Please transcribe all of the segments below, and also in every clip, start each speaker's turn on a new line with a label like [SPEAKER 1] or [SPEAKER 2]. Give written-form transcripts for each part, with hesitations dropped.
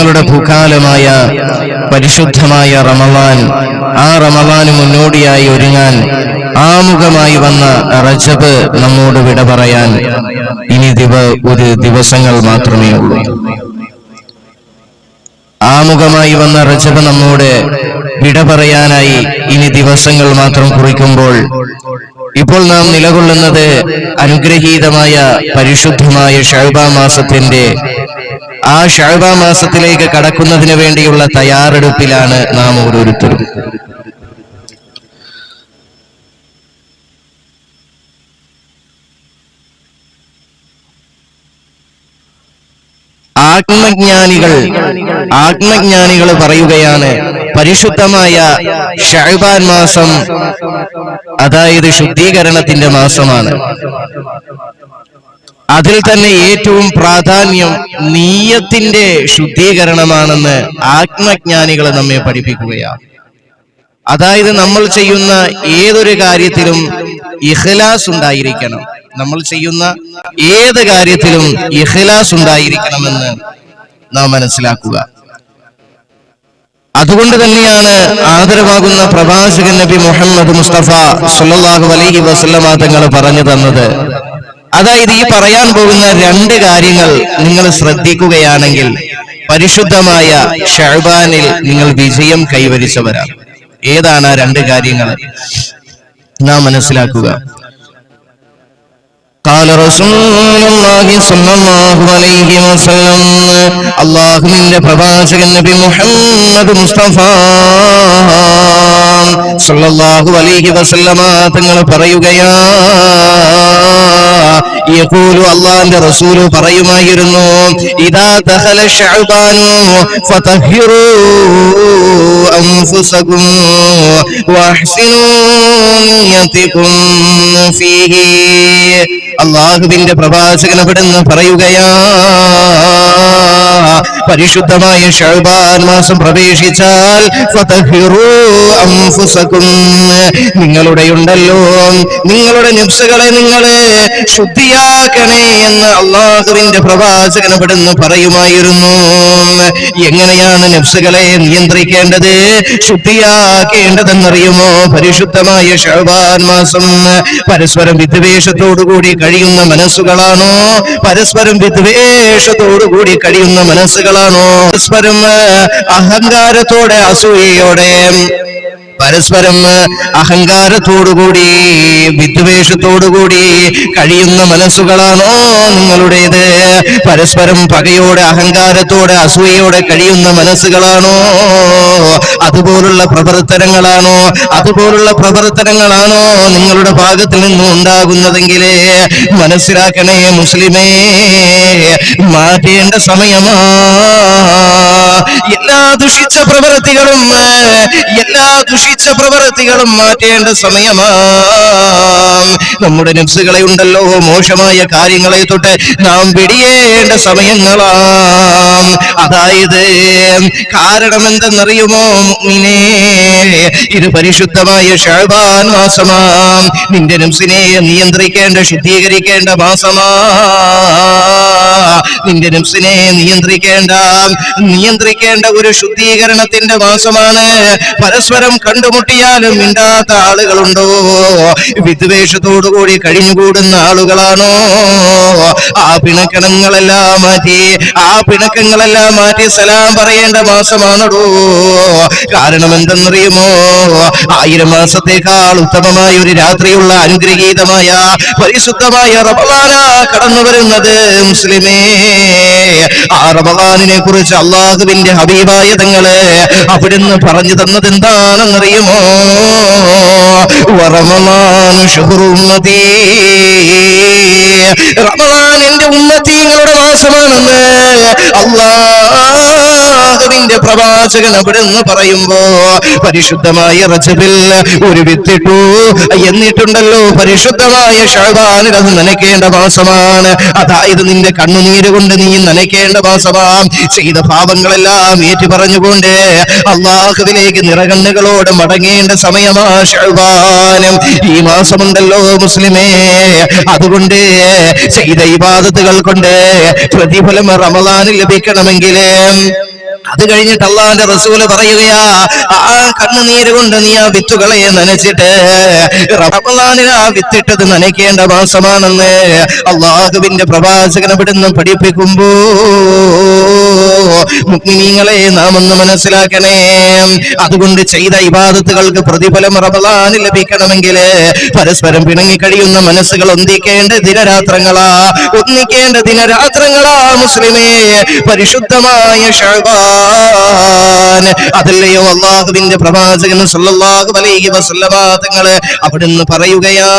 [SPEAKER 1] മുസ്ലിങ്ങളുടെ ഭൂകാലമായ പരിശുദ്ധമായ റമളാൻ, ആ റമളാന് മുന്നോടിയായി ഒരുങ്ങാൻ ആമുഖമായി വന്ന റജബ് നമ്മോട് വിട പറയാൻ ഇനി ഒരു ദിവസങ്ങൾ മാത്രമേ ഉള്ളൂ. ആമുഖമായി വന്ന റജബ് നമ്മോട് വിട പറയാനായി ഇനി ദിവസങ്ങൾ മാത്രം കുറിക്കുമ്പോൾ ഇപ്പോൾ നാം നിലകൊള്ളുന്നത് അനുഗ്രഹീതമായ പരിശുദ്ധമായ ശഅബാൻ മാസത്തിന്റെ ആ ശഅബാൻ മാസത്തിലേക്ക് കടക്കുന്നതിന് വേണ്ടിയുള്ള തയ്യാറെടുപ്പിലാണ് നാം ഓരോരുത്തരും. ആത്മജ്ഞാനികൾ പറയുകയാണ്, പരിശുദ്ധമായ ശഅബാൻ മാസം അതായത് ശുദ്ധീകരണത്തിന്റെ മാസമാണ്. അതിൽ തന്നെ ഏറ്റവും പ്രാധാന്യം നിയ്യത്തിന്റെ ശുദ്ധീകരണമാണെന്ന് ആത്മജ്ഞാനികൾ നമ്മെ പഠിപ്പിക്കുകയാണ്. അതായത് നമ്മൾ ചെയ്യുന്ന ഏതൊരു കാര്യത്തിലും ഇഖ്ലാസ് ഉണ്ടായിരിക്കണം. നമ്മൾ ചെയ്യുന്ന ഏത് കാര്യത്തിലും ഇഖ്ലാസ് ഉണ്ടായിരിക്കണമെന്ന് നാം മനസ്സിലാക്കുക. അതുകൊണ്ട് തന്നെയാണ് ആദരവാകുന്ന പ്രവാചകൻ നബി മുഹമ്മദ് മുസ്തഫ സ്വല്ലല്ലാഹു അലൈഹി വസല്ലമ തങ്ങൾ പറഞ്ഞു തന്നത്, അതായത് ഈ പറയാൻ പോകുന്ന രണ്ട് കാര്യങ്ങൾ നിങ്ങൾ ശ്രദ്ധിക്കുകയാണെങ്കിൽ പരിശുദ്ധമായ ശഅബാനിൽ നിങ്ങൾ വിജയം കൈവരിച്ചവരാണ്. ഏതാണ് ആ രണ്ട് കാര്യങ്ങൾ നാം മനസ്സിലാക്കുക. قال رسول الله صلى الله عليه وسلم, അല്ലാഹുവിന്റെ പ്രവാചകൻ നബി മുഹമ്മദ് മുസ്തഫ സല്ലല്ലാഹു അലൈഹി വസല്ലമ തങ്ങൾ പറയുകയാണ്, യഖൂലു, അല്ലാഹുവിന്റെ റസൂൽ പറയുമായിരുന്നു, ഇദാ ദഖല ശഅബാനു ഫതഹിറു അൻഫുസകും വഅഹ്സിനൂ നിയതകും ഫീഹി. അല്ലാഹുവിന്റെ പ്രവാചകൻ അവിടുന്ന് പറയുകയാ, പരിശുദ്ധമായ ശഅബാൻ മാസം പ്രവേശിച്ചാൽ ഫതഹിറു അൻഫുസകും, നിങ്ങളുടെ നഫ്സുകളെ നിങ്ങളെ ശുദ്ധിയാക്കണേ എന്ന് അല്ലാഹുവിന്റെ പ്രവാചകൻ അവിടുന്ന് പറയുമായിരുന്നു. എങ്ങനെയാണ് നഫ്സുകളെ നിയന്ത്രിക്കേണ്ടത്, ശുദ്ധിയാക്കേണ്ടതെന്നറിയുമോ? പരിശുദ്ധമായ ശഅബാൻ മാസം പരസ്പരം വിദ്വേഷത്തോടുകൂടി കഴിയുന്ന മനസ്സുകളാണോ? പരസ്പരം വിദ്വേഷത്തോടുകൂടി കഴിയുന്ന മനസ്സുകളാണോ? പരസ്പരം അഹങ്കാരത്തോടെ അസൂയയോടെ പരസ്പരം അഹങ്കാരത്തോടുകൂടി വിദ്വേഷത്തോടുകൂടി കഴിയുന്ന മനസ്സുകളാണോ നിങ്ങളുടേത്? പരസ്പരം പകയോടെ അഹങ്കാരത്തോടെ അസൂയയോടെ കഴിയുന്ന മനസ്സുകളാണോ? അതുപോലുള്ള പ്രവർത്തനങ്ങളാണോ നിങ്ങളുടെ ഭാഗത്തിൽ നിന്നും ഉണ്ടാകുന്നതെങ്കിൽ മനസ്സിലാക്കണേ മുസ്ലിമേ, മാറ്റേണ്ട സമയമാ. എല്ലാ ദുഷിച്ച പ്രവൃത്തികളും മാറ്റേണ്ട സമയമാണ്. നമ്മുടെ നഫ്സുകളെ ഉണ്ടല്ലോ മോശമായ കാര്യങ്ങളെ തൊട്ട് നാം വെടിയേണ്ട സമയങ്ങളാണ്. അതായത് കാരണം എന്തെന്നറിയുമോ മുഅ്മിനേ, ഇത് പരിശുദ്ധമായ ശഅബാൻ മാസമാണ്. നിന്റെ നഫ്സിനെ നിയന്ത്രിക്കേണ്ട ശുദ്ധീകരിക്കേണ്ട മാസമാ. നിന്റെ നഫ്സിനെ നിയന്ത്രിക്കേണ്ട ഒരു ശുദ്ധീകരണത്തിന്റെ മാസമാണ്. പരസ്പരം കണ്ടുമുട്ടിയാലും മിണ്ടാത്ത ആളുകളുണ്ടോ? വിദ്വേഷത്തോടുകൂടി കഴിഞ്ഞുകൂടുന്ന ആളുകളാണോ? ആ പിണക്കങ്ങളെല്ലാം മാറ്റി സലാം പറയേണ്ട മാസമാണോ? കാരണം എന്തെന്നറിയുമോ? 1000 മാസത്തേക്കാൾ ഉത്തമമായ ഒരു രാത്രിയുള്ള അനുഗ്രഹീതമായ പരിശുദ്ധമായ റമളാന കടന്നു വരുന്നത് മുസ്ലിമേ. ആ റമളാനിനെ കുറിച്ച് അല്ലാഹുവിന്റെ ഹബീബായ തങ്ങള് അവിടുന്ന് പറഞ്ഞു തന്നത് എന്താണെന്നറിയുമോ? റമളാനു ശുഹ്റു ഉമ്മത്തി, റമളാൻ എന്റെ ഉമ്മത്തിങ്ങളുടെ മാസമാണെന്ന് അല്ലാഹുവിന്റെ പ്രവാചകൻ അവിടുന്ന് പറയുമ്പോ പരിശുദ്ധമായ റജബിൽ ഒരു വിത്തിട്ടു, എന്നിട്ടുണ്ടല്ലോ പരിശുദ്ധമായ ശഅബാനിൽ അത് നനയ്ക്കേണ്ട മാസമാണ്. അതായത് നിന്റെ കണ്ണുനീര് കൊണ്ട് നീ നനയ്ക്കേണ്ട മാസമാണ്. ചെയ്ത പാപങ്ങളെല്ലാം ഏറ്റു പറഞ്ഞുകൊണ്ട് അല്ലാഹുവിലേക്ക് നിറകണ്ണുകളോട് മടങ്ങേണ്ട സമയമാ ശഅബാൻ. ഈ മാസമുണ്ടല്ലോ മുസ്ലിമേ, അതുകൊണ്ട് ചെയ്ത ഇബാദത്തുകൾ കൊണ്ട് പ്രതിഫലം റമളാനിൽ ലഭിക്കണമെങ്കിൽ അത് കഴിഞ്ഞിട്ട് അള്ളാഹുവിന്റെ റസൂല് പറയുകയാ, ആ കണ്ണുനീര് കൊണ്ട് നീ ആ വിത്തുകളെ നനച്ചിട്ട് റമളാനിൽ ആ വിത്തിട്ടത് നനയ്ക്കേണ്ട മാസമാണെന്ന് അള്ളാഹുവിന്റെ പ്രവാചകൻ അവിടുന്ന് പഠിപ്പിക്കുമ്പോ മുഅ്മിനീങ്ങളെ നാം ഒന്ന് മനസ്സിലാക്കണേ. അതുകൊണ്ട് ചെയ്ത ഇബാദത്തുകൾക്ക് പ്രതിഫലം റമളാനിൽ ലഭിക്കണമെങ്കിൽ പരസ്പരം പിണങ്ങി കഴിയുന്ന മനസ്സുകൾ ഒന്നിക്കേണ്ട ദിനരാത്രങ്ങളാ മുസ്ലിമേ. പരിശുദ്ധമായ ശഅബാൻ അതല്ലയോ അല്ലാഹുവിന്റെ പ്രവാചകൻ സല്ലല്ലാഹു അലൈഹി വസല്ലമ തങ്ങള് അവിടുന്ന് പറയുകയാ,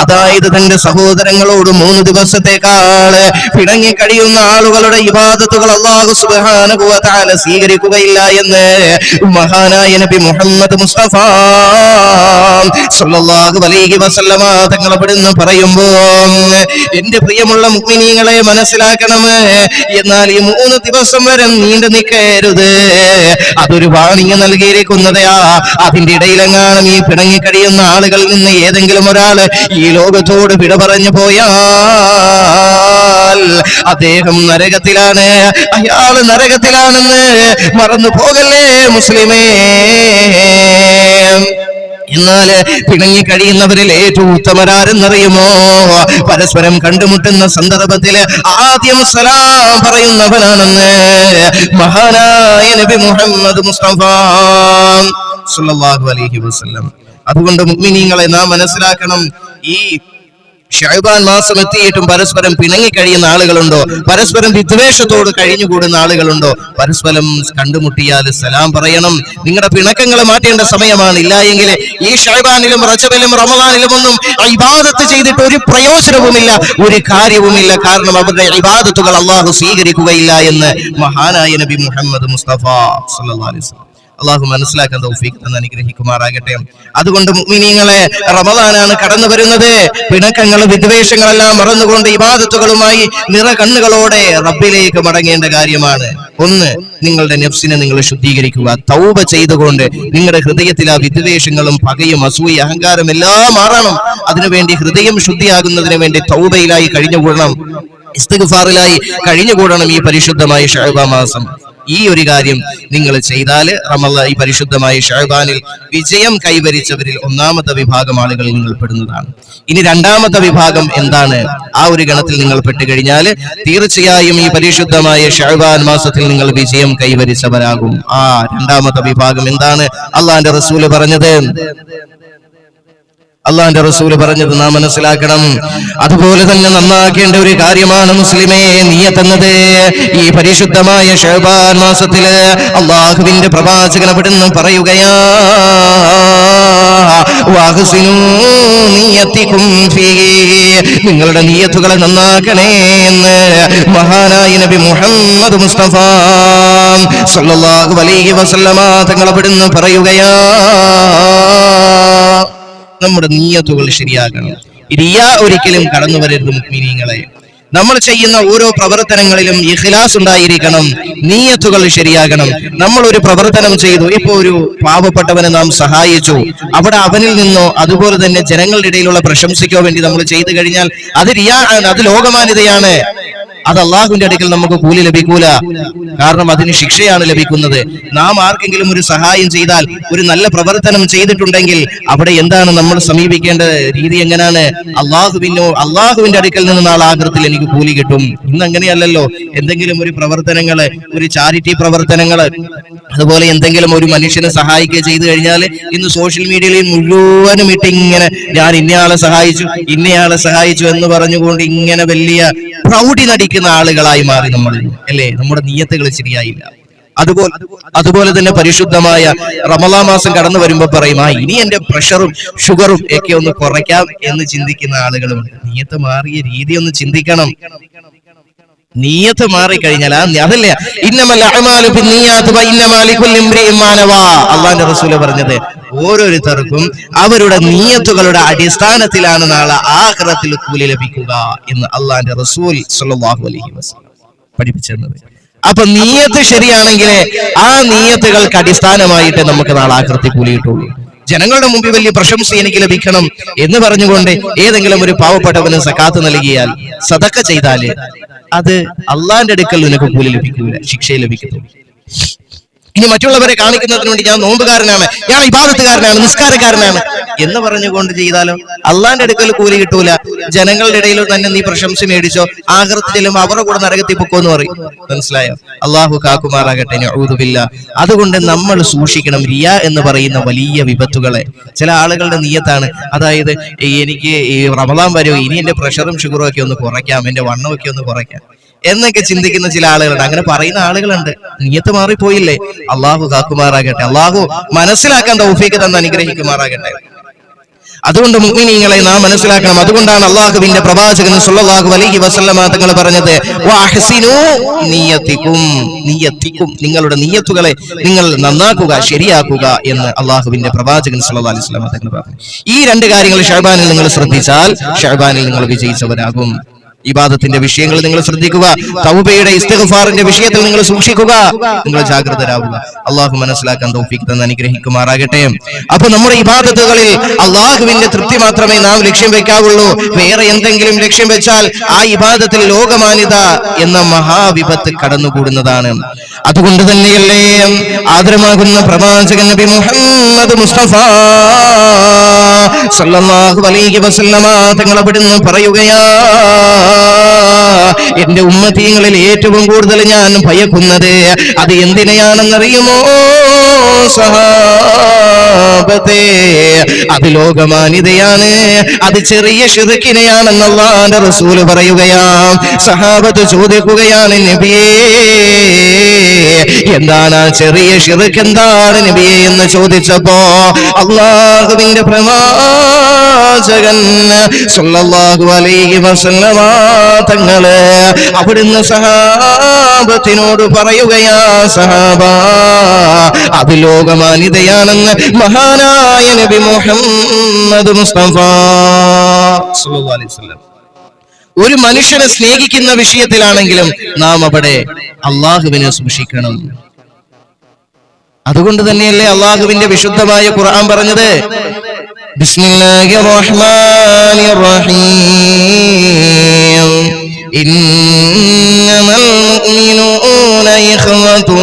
[SPEAKER 1] അതായത് തന്റെ സഹോദരങ്ങളോട് 3 ദിവസത്തേക്കാൾ പിണങ്ങി കഴിയുന്ന ആളുകളുടെ ഇബാദത്തുകൾ അല്ലാഹു സുബ്ഹാനഹു വ തആല സ്വീകരിക്കുകയില്ല എന്ന് മഹാനായ നബി മുഹമ്മദ് മുസ്തഫ സല്ലല്ലാഹു അലൈഹി വസല്ലമ തങ്ങൾ അവിടുന്ന് പറയുമ്പോ എന്റെ പ്രിയമുള്ള മുഅ്മിനീങ്ങളെ മനസ്സിലാക്കണം. എന്നാൽ ഈ 3 ദിവസം വരെ നീണ്ടു നിൽക്കരുത്. അതൊരു വാണിംഗ് നൽകിയിരിക്കുന്നതാ. അതിന്റെ ഇടയിലെങ്ങാനും ഈ പിണങ്ങി കഴിയുന്ന ആളുകളിൽ നിന്ന് ഏതെങ്കിലും ഒരാൾ ഈ ലോകത്തോട് വിട പറഞ്ഞു പോയാൽ അദ്ദേഹം നരകത്തിലാണ്, അയാൾ നരകത്തിലാണെന്ന് മറന്നു പോകല്ലേ മുസ്ലിമേ. എന്നാൽ പിണങ്ങി കഴിയുന്നവരിൽ ഏറ്റവും ഉത്തമരാരെന്നറിയുമോ? പരസ്പരം കണ്ടുമുട്ടുന്ന സന്ദർഭത്തിൽ ആദ്യം സലാം പറയുന്നവനാണെന്ന് മഹാനായ നബി മുഹമ്മദ് മുസ്തഫ സല്ലല്ലാഹു അലൈഹി വസല്ലം. അതുകൊണ്ട് മുഅ്മിനീങ്ങളെ നാം മനസ്സിലാക്കണം, ഈ ശഅബാൻ മാസം എത്തിയിട്ടും പരസ്പരം പിണങ്ങി കഴിയുന്ന ആളുകളുണ്ടോ? പരസ്പരം വിദ്വേഷത്തോട് കഴിഞ്ഞുകൂടുന്ന ആളുകളുണ്ടോ? പരസ്പരം കണ്ടുമുട്ടിയാൽ സലാം പറയണം. നിങ്ങളുടെ പിണക്കങ്ങൾ മാറ്റേണ്ട സമയമാണ്. ഇല്ല എങ്കിൽ ഈ ശഅബാനിലും റജബിലും റമളാനിലും ഒന്നും ഇബാദത്ത് ചെയ്തിട്ട് ഒരു പ്രയോജനവുമില്ല, ഒരു കാര്യവുമില്ല. കാരണം അവരുടെ ഇബാദത്തുകൾ അല്ലാഹു സ്വീകരിക്കുകയില്ല എന്ന് മഹാനായ നബി മുഹമ്മദ് മുസ്തഫ സല്ലല്ലാഹു അലൈഹി വസല്ലം. അള്ളാഹു മനസ്സിലാക്കാൻ തൗഫീഖ് തന്ന് അനുഗ്രഹിക്കുമാറാകട്ടെ. അതുകൊണ്ട് മുഅ്മിനീങ്ങളെ, റമളാനാണ് കടന്നു വരുന്നത്. പിണക്കങ്ങൾ വിദ്വേഷങ്ങളെല്ലാം മറന്നുകൊണ്ട് ഇബാദത്തുകളുമായി നിറകണ്ണുകളോടെ റബ്ബിലേക്ക് മടങ്ങേണ്ട കാര്യമാണ്. ഒന്ന്, നിങ്ങളുടെ നഫ്സിനെ നിങ്ങൾ ശുദ്ധീകരിക്കുക. തൗബ ചെയ്തുകൊണ്ട് നിങ്ങളുടെ ഹൃദയത്തിൽ ആ വിദ്വേഷങ്ങളും പകയും അസൂയ അഹങ്കാരം എല്ലാം മാറണം. അതിനുവേണ്ടി ഹൃദയം ശുദ്ധിയാകുന്നതിന് വേണ്ടി തൗബയിലായി കഴിഞ്ഞുകൂടണം, ഇസ്തിഗ്ഫാറിലായി കഴിഞ്ഞുകൂടണം ഈ പരിശുദ്ധമായ ശഅബാൻ മാസം. ഈ ഒരു കാര്യം നിങ്ങൾ ചെയ്താൽ ഈ പരിശുദ്ധമായ ശഅബാനിൽ വിജയം കൈവരിച്ചവരിൽ 1ാമത്തെ വിഭാഗം ആളുകൾ നിങ്ങൾ പെടുന്നതാണ്. ഇനി 2ാമത്തെ വിഭാഗം എന്താണ്? ആ ഒരു ഗണത്തിൽ നിങ്ങൾ പെട്ടുകഴിഞ്ഞാൽ തീർച്ചയായും ഈ പരിശുദ്ധമായ ശഅബാൻ മാസത്തിൽ നിങ്ങൾ വിജയം കൈവരിച്ചവരാകും. ആ 2ാമത്തെ വിഭാഗം എന്താണ്? അള്ളാന്റെ റസൂല് പറഞ്ഞത് നാം മനസ്സിലാക്കണം. അതുപോലെ തന്നെ നന്നാക്കേണ്ട ഒരു കാര്യമാണ് മുസ്ലിമേ നിയ്യത്ത് എന്നത്. ഈ പരിശുദ്ധമായ ശഅബാൻ മാസത്തില് അല്ലാഹുവിന്റെ പ്രവാചകൻ അവിടുന്ന് പറയുകയാ, നിങ്ങളുടെ നിയ്യത്തുകളെ നന്നാക്കണേ എന്ന് മഹാനായ നബി മുഹമ്മദ് മുസ്തഫ സല്ലല്ലാഹു അലൈഹി വസല്ലമ തങ്ങൾ അവിടുന്ന് പറയുകയാ, നമ്മുടെ നിയ്യത്തുകൾ ശരിയാകണം. റിയാ ഒരിക്കലും കടന്നു വരരുത് മുഅ്മിനീങ്ങളെ. നമ്മൾ ചെയ്യുന്ന ഓരോ പ്രവർത്തനങ്ങളിലും ഇഖ്ലാസ് ഉണ്ടായിരിക്കണം, നിയ്യത്തുകൾ ശരിയാകണം. നമ്മൾ ഒരു പ്രവർത്തനം ചെയ്തു, ഇപ്പൊ ഒരു പാവപ്പെട്ടവനെ നാം സഹായിച്ചു, അവിടെ അവനിൽ നിന്നോ അതുപോലെ തന്നെ ജനങ്ങളുടെ ഇടയിലുള്ള പ്രശംസയ്ക്കോ വേണ്ടി നമ്മൾ ചെയ്തു കഴിഞ്ഞാൽ അത് റിയാ ആണ്, അത് ലോകമാന്യതയാണ്. അത് അള്ളാഹുവിന്റെ അടുക്കൽ നമുക്ക് കൂലി ലഭിക്കൂല. കാരണം അതിന് ശിക്ഷയാണ് ലഭിക്കുന്നത്. നാം ആർക്കെങ്കിലും ഒരു സഹായം ചെയ്താൽ, ഒരു നല്ല പ്രവർത്തനം ചെയ്തിട്ടുണ്ടെങ്കിൽ അവിടെ എന്താണ് നമ്മൾ സമീപിക്കേണ്ട രീതി? എങ്ങനെയാണ്? അള്ളാഹുവിന്റെ അടുക്കൽ നിന്ന് നാളെ ആഖിറത്തിൽ എനിക്ക് കൂലി കിട്ടും. ഇന്ന് അങ്ങനെയല്ലല്ലോ. എന്തെങ്കിലും ഒരു പ്രവർത്തനങ്ങള്, ഒരു ചാരിറ്റി പ്രവർത്തനങ്ങള്, അതുപോലെ എന്തെങ്കിലും ഒരു മനുഷ്യനെ സഹായിക്കുക ചെയ്തു കഴിഞ്ഞാൽ ഇന്ന് സോഷ്യൽ മീഡിയയിൽ മുഴുവനും ഇങ്ങനെ ഞാൻ ഇന്നയാളെ സഹായിച്ചു എന്ന് പറഞ്ഞുകൊണ്ട് ഇങ്ങനെ വലിയ പ്രൗഢി നടിക്കുന്ന ആളുകളായി മാറി നമ്മൾ, അല്ലേ? നമ്മുടെ നിയ്യത്തുകൾ ശരിയായില്ല. അതുപോലെ തന്നെ പരിശുദ്ധമായ റമളാൻ മാസം കടന്നു വരുമ്പോ പറയും, ഇനി എന്റെ പ്രഷറും ഷുഗറും ഒക്കെ ഒന്ന് കുറയ്ക്കാം എന്ന് ചിന്തിക്കുന്ന ആളുകളുണ്ട്. നിയ്യത്ത് മാറിയ രീതി ഒന്ന് ചിന്തിക്കണം. നിയ്യത്ത് മാറിക്കഴിഞ്ഞാൽ അതല്ലേ അള്ളാന്റെ റസൂല് പറഞ്ഞത്, ഓരോരുത്തർക്കും അവരുടെ നിയ്യത്തുകളുടെ അടിസ്ഥാനത്തിലാണ് നാളെ ആഖിറത്തിൽ കൂലി ലഭിക്കുക എന്ന് അള്ളാന്റെ റസൂൽ സ്വല്ലല്ലാഹു അലൈഹി വസല്ലം പഠിപ്പിച്ചത്. അപ്പൊ നിയ്യത്ത് ശരിയാണെങ്കിൽ ആ നിയ്യത്തുകൾക്ക് അടിസ്ഥാനമായിട്ട് നമുക്ക് നാളെ ആഖിറത്തിൽ കൂലി കിട്ടുള്ളൂ. ജനങ്ങളുടെ മുമ്പിൽ വലിയ പ്രശംസ എനിക്ക് ലഭിക്കണം എന്ന് പറഞ്ഞുകൊണ്ട് ഏതെങ്കിലും ഒരു പാവപ്പെട്ടവന് സക്കാത്ത് നൽകിയാൽ, സദഖ ചെയ്താല്, അത് അള്ളാന്റെ അടുക്കൽ നിനക്ക് കൂലി ലഭിക്കൂല, ശിക്ഷ ലഭിക്കുന്നു. ഇനി മറ്റുള്ളവരെ കാണിക്കുന്നതിന് വേണ്ടി ഞാൻ നോമ്പുകാരനാണ്, ഞാൻ ഇബാദത്തുകാരനാണ്, നിസ്കാരക്കാരനാണ് എന്ന് പറഞ്ഞുകൊണ്ട് ചെയ്താലോ അള്ളാന്റെ അടുക്കൽ കൂലി കിട്ടൂല. ജനങ്ങളുടെ ഇടയിൽ തന്നെ നീ പ്രശംസ മേടിച്ചോ, ആഖിറത്തിൽ ചെല്ലുമ്പോൾ അവരുടെ കൂടെ നരകത്തിൽ പൊക്കോന്ന് പറയും. മനസ്സിലായോ? അള്ളാഹു കാക്കുമാറാകട്ടെ, നഊദു ബില്ലാഹ്. അതുകൊണ്ട് നമ്മൾ സൂക്ഷിക്കണം റിയ എന്ന് പറയുന്ന വലിയ വിപത്തുകളെ. ചില ആളുകളുടെ നിയ്യത്താണ്, അതായത് എനിക്ക് ഈ റമദാൻ വരും, ഇനി എന്റെ പ്രഷറും ഷുഗറും ഒക്കെ ഒന്ന് കുറയ്ക്കാം, എന്റെ വണ്ണമൊക്കെ ഒന്ന് കുറയ്ക്കാം എന്നൊക്കെ ചിന്തിക്കുന്ന ചില ആളുകളുണ്ട്. അങ്ങനെ പറയുന്ന ആളുകളുണ്ട്. നിയ്യത്ത് മാറിപ്പോയില്ലേ? അള്ളാഹു കാക്കുമാറാകട്ടെ, അള്ളാഹു മനസ്സിലാക്കാൻ തൗഫീഖ് തന്ന് അനുഗ്രഹിക്കുമാറാകട്ടെ. അതുകൊണ്ട് മുഅ്മിനീങ്ങളെ നാം മനസ്സിലാക്കണം. അതുകൊണ്ടാണ് അള്ളാഹുവിന്റെ പ്രവാചകൻ സ്വല്ലല്ലാഹു അലൈഹി വസല്ലമ തങ്ങൾ പറഞ്ഞത് വഅഹ്സിനൂ നിയ്യത്തികും, നിങ്ങളുടെ നിയ്യത്തുകളെ നിങ്ങൾ നന്നാക്കുക, ശരിയാക്കുക എന്ന് അള്ളാഹുവിന്റെ പ്രവാചകൻ സ്വല്ലല്ലാഹു അലൈഹി വസല്ലമ തങ്ങൾ പറഞ്ഞു. ഈ രണ്ട് കാര്യങ്ങൾ ശഅബാനിൽ നിങ്ങൾ ശ്രദ്ധിച്ചാൽ ശഅബാനിൽ നിങ്ങൾ വിജയിച്ചവരാകും. ഇബാദത്തിന്റെ വിഷയങ്ങൾ നിങ്ങൾ ശ്രദ്ധിക്കുക, തൗബയുടെ ഇസ്തിഗ്ഫാറിന്റെ വിഷയത്തിൽ നിങ്ങൾ സൂക്ഷിക്കുക, നിങ്ങൾ ജാഗ്രതരാവുക. അള്ളാഹു മനസ്സിലാക്കാൻ തൗഫീഖ് തന്ന് അനുഗ്രഹിക്കുമാറാകട്ടെ. അപ്പൊ നമ്മുടെ ഇബാദത്തുകളിൽ അള്ളാഹുവിന്റെ തൃപ്തി മാത്രമേ നാം ലക്ഷ്യം വെക്കാവുള്ളൂ. വേറെ എന്തെങ്കിലും ലക്ഷ്യം വെച്ചാൽ ആ ഇബാദത്തിൽ ലോകമാന്യത എന്ന മഹാവിപത്ത് കടന്നുകൂടുന്നതാണ്. അതുകൊണ്ട് തന്നെയല്ലേ ആദരമാകുന്ന പ്രവാചകൻ നബി മുഹമ്മദ് മുസ്തഫ സല്ലല്ലാഹു അലൈഹി വസല്ലമ തങ്ങൾ അവിടുന്ന് പറയുകയാ, എന്റെ ഉമ്മത്തീങ്ങളിൽ ഏറ്റവും കൂടുതൽ ഞാൻ ഭയക്കുന്നത് അത് എന്തിനെയാണെന്നറിയുമോ സഹാബത്തെ? അത് ലോകമാന്യതയാണ്, അത് ചെറിയ ശിർക്കിനെയാണെന്ന് അല്ലാഹുവിന്റെ റസൂൽ പറയുകയാ. സഹാബത്ത് ചോദിക്കുകയാണ്, നബിയേ എന്താണ് ചെറിയ ശിർക്ക്, എന്താണ് നബിയേ എന്ന് ചോദിച്ചപ്പോ അല്ലാഹുവിന്റെ പ്രവാചകൻ സല്ലല്ലാഹു അലൈഹി വസല്ലമ തങ്ങള് അവിടുന്ന് സഹാബത്തിനോട് പറയുകയാ, സഹാബ അത് ലോകമാന്യതയാണെന്ന് മഹാനായ നബി മുഹമ്മദ് മുസ്തഫ സല്ലല്ലാഹു അലൈഹി വസല്ലം. ഒരു മനുഷ്യനെ സ്നേഹിക്കുന്ന വിഷയത്തിലാണെങ്കിലും നാം അവിടെ അള്ളാഹുവിനെ സൂക്ഷിക്കണം. അതുകൊണ്ട് തന്നെയല്ലേ അള്ളാഹുവിന്റെ വിശുദ്ധമായ ഖുർആൻ പറഞ്ഞത്, ബിസ്മില്ലാഹിർ റഹ്മാനിർ റഹീം ഇന്നമൽ മുഅ്മിനൂന ഇഖ്വതുൻ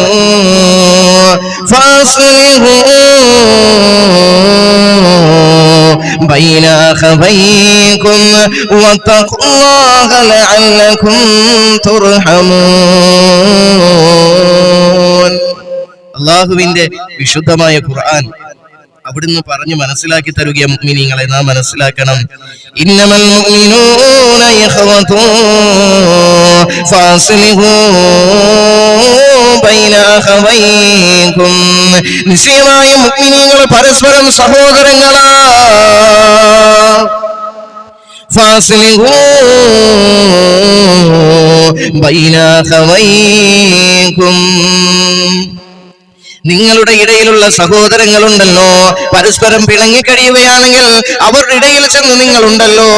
[SPEAKER 1] ഫാസ്ലിഹൂ ബൈന അഖവൈകും വത്തഖുല്ലാഹ ലഅല്ലകും തുർഹമൂൻ. അല്ലാഹുവിന്റെ വിശുദ്ധമായ ഖുർആൻ അവിടുന്ന് പറഞ്ഞു മനസ്സിലാക്കി തരുക. മുഅ്മിനീങ്ങളെ നാം മനസ്സിലാക്കണം. ഇന്നമൽ മുഅ്മിനൂന ഇഖ്വതുൻ ഫാസ്ലിഹൂ ബൈന അഖവൈകും. നിശ്ചയമായ മുഅ്മിനീങ്ങൾ പരസ്പരം സഹോദരങ്ങളാ. ഫാസ്ലിഹൂ ബൈന അഖവൈകും. നിങ്ങളുടെ ഇടയിലുള്ള സഹോദരങ്ങളുണ്ടല്ലോ, പരസ്പരം പിണങ്ങിക്കഴിയുകയാണെങ്കിൽ അവരുടെ ഇടയിൽ ചെന്ന് നിങ്ങളുണ്ടല്ലോ,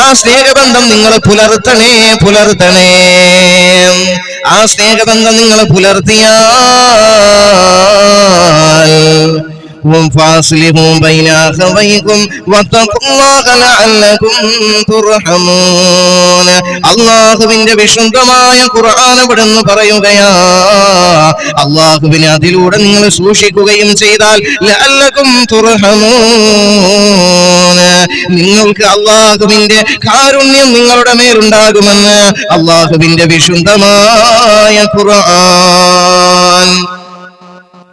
[SPEAKER 1] ആ സ്നേഹബന്ധം നിങ്ങൾ പുലർത്തണേ. ആ സ്നേഹബന്ധം നിങ്ങൾ പുലർത്തിയാൽ അള്ളാഹുവിന്റെ വിശുദ്ധമായ ഖുർആൻ അവിടുന്ന് പറയുകയാ, അള്ളാഹുവിനെ അതിലൂടെ നിങ്ങൾ സൂക്ഷിക്കുകയും ചെയ്താൽ ലഅല്ലകും തുർഹമൂൻ, നിങ്ങൾക്ക് അള്ളാഹുവിന്റെ കാരുണ്യം നിങ്ങളുടെ മേലുണ്ടാകുമെന്ന് അള്ളാഹുവിന്റെ വിശുദ്ധമായ ഖുർആൻ.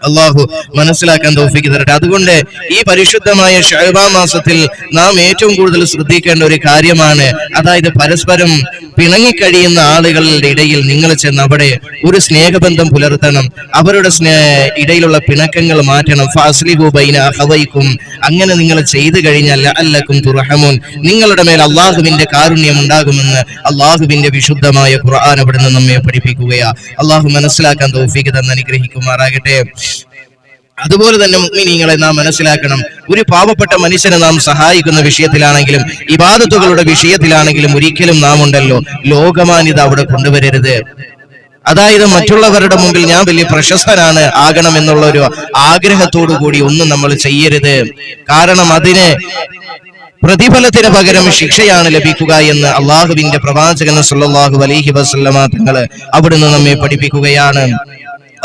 [SPEAKER 1] അള്ളാഹു മനസ്സിലാക്കാൻ തൗഫീഖ് തരട്ടെ. അതുകൊണ്ട് ഈ പരിശുദ്ധമായ ശഅബാൻ മാസത്തിൽ നാം ഏറ്റവും കൂടുതൽ ശ്രദ്ധിക്കേണ്ട ഒരു കാര്യമാണ്, അതായത് പരസ്പരം പിണങ്ങിക്കഴിയുന്ന ആളുകളുടെ ഇടയിൽ നിങ്ങൾ ചെന്ന് അവിടെ ഒരു സ്നേഹബന്ധം പുലർത്തണം. അവരുടെ ഇടയിലുള്ള പിണക്കങ്ങൾ മാറ്റണം. ഫാസ്ലിഹു ബൈന അഖവൈകും. അങ്ങനെ നിങ്ങൾ ചെയ്തു കഴിഞ്ഞാൽ ലഅല്ലകും തുർഹമൂൻ, നിങ്ങളുടെ മേൽ അള്ളാഹുവിന്റെ കാരുണ്യം ഉണ്ടാകുമെന്ന് അള്ളാഹുവിന്റെ വിശുദ്ധമായ ഖുർആൻ അവിടുന്ന് നമ്മെ പഠിപ്പിക്കുകയാ. അള്ളാഹു മനസ്സിലാക്കാൻ തൗഫീഖ് തന്ന് അനുഗ്രഹിക്കുമാറാകട്ടെ. അതുപോലെ തന്നെ മുഅ്മിനീങ്ങളെ നാം മനസ്സിലാക്കണം, ഒരു പാവപ്പെട്ട മനുഷ്യനെ നാം സഹായിക്കുന്ന വിഷയത്തിലാണെങ്കിലും ഇബാദത്തുകളുടെ വിഷയത്തിലാണെങ്കിലും ഒരിക്കലും നാം ഉണ്ടല്ലോ ലോകമാന്യത അവിടെ കൊണ്ടുവരരുത്. അതായത് മറ്റുള്ളവരുടെ മുമ്പിൽ ഞാൻ വലിയ പ്രശസ്തനാണ് ആകണം എന്നുള്ള ഒരു ആഗ്രഹത്തോടു കൂടി ഒന്നും നമ്മൾ ചെയ്യരുത്. കാരണം അതിന് പ്രതിഫലത്തിന് പകരം ശിക്ഷയാണ് ലഭിക്കുക എന്ന് അള്ളാഹുവിന്റെ പ്രവാചകൻ സല്ലല്ലാഹു അലൈഹി വസല്ലമ തങ്ങൾ അവിടുന്ന് നമ്മെ പഠിപ്പിക്കുകയാണ്.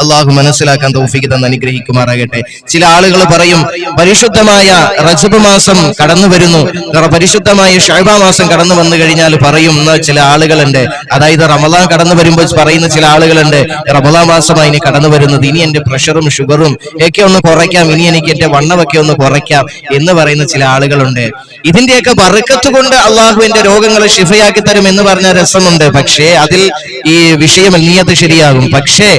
[SPEAKER 1] അള്ളാഹു മനസ്സിലാക്കാൻ തൗഫീഖ് തന്ന് അനുഗ്രഹിക്കുമാറാകട്ടെ. ചില ആളുകൾ പറയും, പരിശുദ്ധമായ റജബ് മാസം കടന്നു വരുന്നു, പരിശുദ്ധമായ ശഅബാൻ മാസം കടന്നു വന്നു കഴിഞ്ഞാൽ പറയും ചില ആളുകളുണ്ട്, അതായത് റമദാൻ കടന്നു വരുമ്പോൾ പറയുന്ന ചില ആളുകളുണ്ട്, റമദാൻ മാസമായി ഇനി കടന്നു വരുന്നത്, ഇനി എന്റെ പ്രഷറും ഷുഗറും ഒക്കെ ഒന്ന് കുറയ്ക്കാം, ഇനി എനിക്ക് എന്റെ വണ്ണമൊക്കെ ഒന്ന് കുറയ്ക്കാം എന്ന് പറയുന്ന ചില ആളുകളുണ്ട്. ഇതിന്റെയൊക്കെ ബർക്കത്ത് കൊണ്ട് അള്ളാഹുവിന്റെ രോഗങ്ങളെ ശിഫയാക്കി തരും എന്ന് പറഞ്ഞ രസമുണ്ട്. പക്ഷേ അതിൽ ഈ വിഷയം നിയ്യത്ത് ശരിയാകും. പക്ഷേ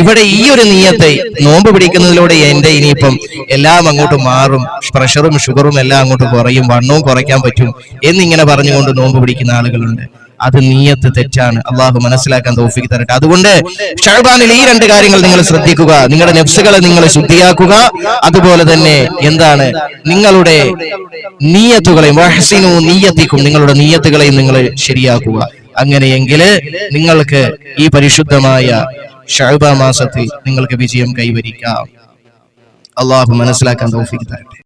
[SPEAKER 1] ഇവിടെ ഈ ഒരു നിയ്യത്ത് നോമ്പ് പിടിക്കുന്നതിലൂടെ എന്റെ ഇനിയിപ്പം എല്ലാം അങ്ങോട്ട് മാറും, പ്രഷറും ഷുഗറും എല്ലാം അങ്ങോട്ട് കുറയും, വണ്ണവും കുറയ്ക്കാൻ പറ്റും എന്നിങ്ങനെ പറഞ്ഞുകൊണ്ട് നോമ്പ് പിടിക്കുന്ന ആളുകളുണ്ട്. അത് നിയ്യത്ത് തെറ്റാണ്. അള്ളാഹു മനസ്സിലാക്കാൻ തൗഫീഖ് തരട്ടെ. അതുകൊണ്ട് ശഅബാനിൽ ഈ രണ്ട് കാര്യങ്ങൾ നിങ്ങൾ ശ്രദ്ധിക്കുക. നിങ്ങളുടെ നഫ്സുകളെ നിങ്ങൾ ശുദ്ധിയാക്കുക. അതുപോലെ തന്നെ എന്താണ്, നിങ്ങളുടെ നിയ്യത്തുകളെയും വഹ്സിനു നിയ്യത്തിക്കും, നിങ്ങളുടെ നിയ്യത്തുകളെയും നിങ്ങൾ ശരിയാക്കുക. അങ്ങനെയെങ്കിൽ നിങ്ങൾക്ക് ഈ പരിശുദ്ധമായ ശഅബാൻ മാസത്തിൽ നിങ്ങൾക്ക് വിജയം കൈവരിക്കാം. അള്ളാഹു മനസ്സിലാക്കാൻ തൗഫീഖ് തരട്ടെ.